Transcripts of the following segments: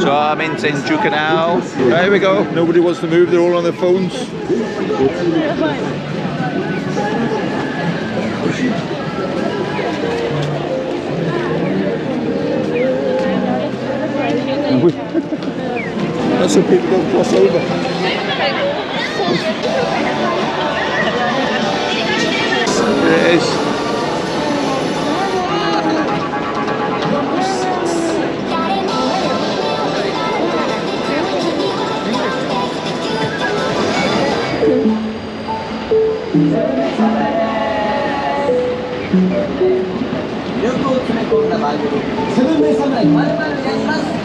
So I'm in Shinjuku now. There we go. Nobody wants to move. They're all on their phones. That's so people don't cross over. There it is.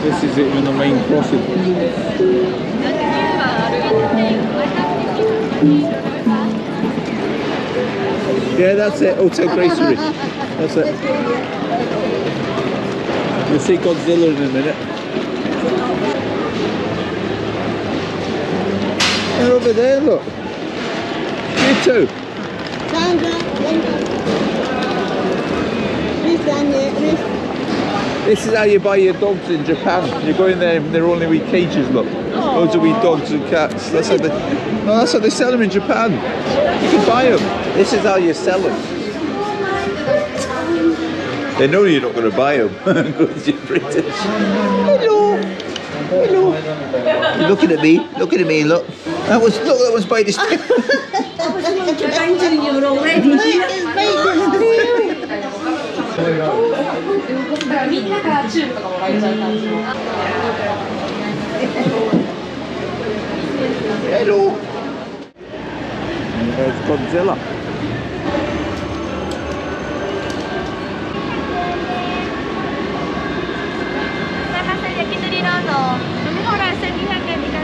This is it in the main crossing. Yeah, that's it. Hotel Gracery. That's it. You'll see Godzilla in a minute. They're over there, look. You too. This is how you buy your dogs in Japan. You go in there and they're only wee cages, look. Loads of wee dogs and cats. That's how they sell them in Japan. You can buy them. This is how you sell them. They know you're not going to buy them because you're British. Hello. Hello. You're looking at me. Looking at me, look. That was by this. You were already Hello. And there's Godzilla.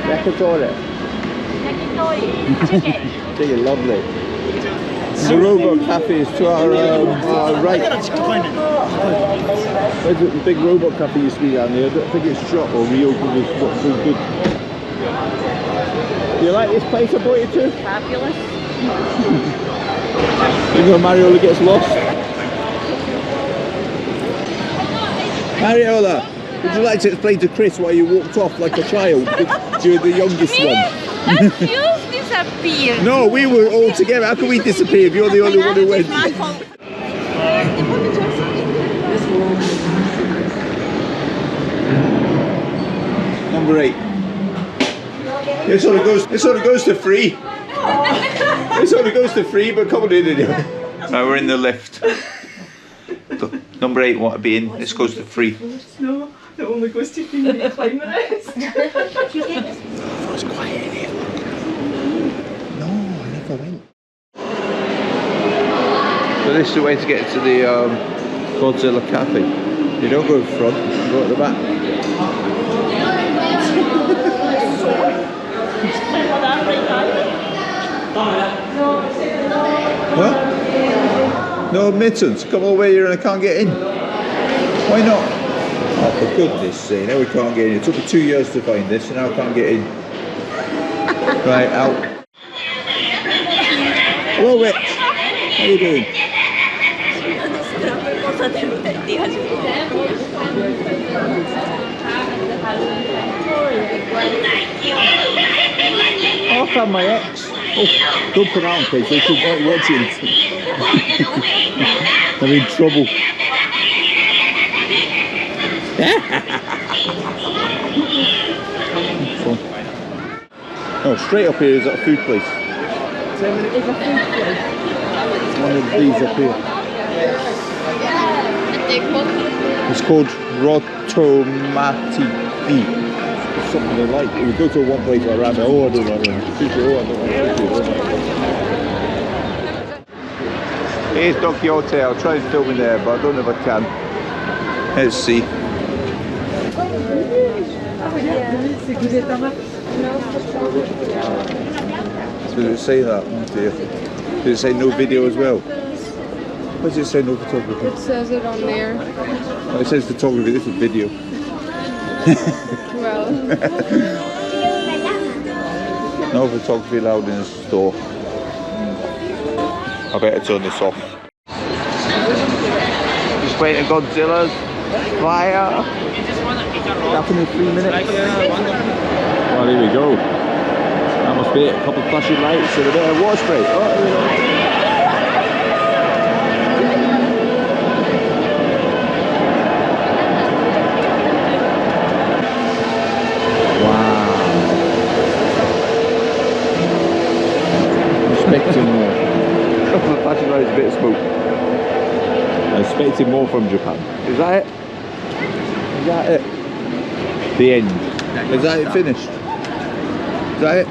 Yakitori. Chicken, lovely. The robot cafe is to our right. Where's the big robot cafe used to be down there? I don't think it's shut or reopened. It's not so good. Do you like this place I brought you to? fabulous. You know Mariola gets lost. Mariola, would you like to explain to Chris why you walked off like a child? You're the youngest one. That's you disappeared. No, we were all together. How can we disappear if you're the only one who went? Number 8. This only goes to free. This only goes to free, but come on in anyway. Right, we're in the lift. Number 8 want to be in. This goes to free. No, it only goes to free when you climb it. Oh, it's quiet in here. No, I never went. So this is the way to get to the Godzilla cafe. You don't go in front, you go at the back. What? No mittens. Come all the way here and I can't get in. Why not? Oh, for goodness sake, now we can't get in. It took me 2 years to find this and now I can't get in. Right, out. Hello, Rich. How you doing? Oh, I found my ex. Oh, don't put out in case they could watch it. I'm in trouble. Oh, straight up here is that a food place. It's a food place. One of these up here. It's called Rotomati. Something they like. We go to one place around there. Oh, I don't know. Here's Don Quixote. I'll try and film in there, but I don't know if I can. Let's see. So did it say that? Oh dear. Did it say no video as well? Why does it say no photography? It says it on there. Oh, it says photography. This is video. Well. No photography allowed in the store. I better turn this off. Just waiting for Godzilla's. Fire. Happen in 3 minutes. Well, here we go. That must be it. A couple of flashing lights and a bit of water spray. Oh, here we go. Expecting more. A couple of flashing lights, a bit of smoke. I'm expecting more from Japan. Is that it? Is that it? The end. Is that it finished? Is that it?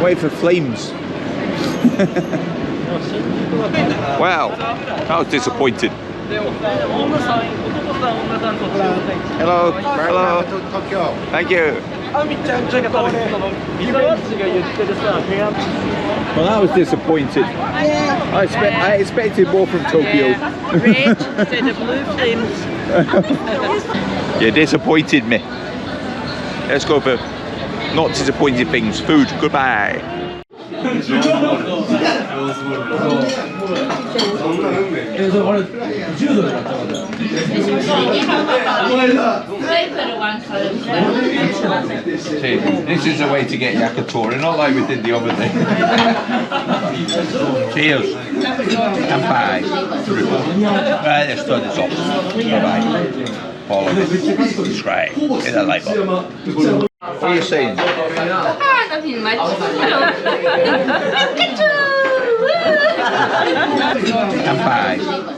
Wait for flames. Wow, that was disappointing. Hello, hello. Thank you. Well, that was disappointing. I expected more from Tokyo. Red instead of blue flames. You disappointed me. Let's go for not disappointing things. Food, goodbye. See, this is a way to get yakitori, not like we did the other day. Cheers. And bye. Right, let's turn this off. Bye-bye. Follow me. Subscribe. Hit that like button. What are you saying? Nothing much. Pikachu! And bye.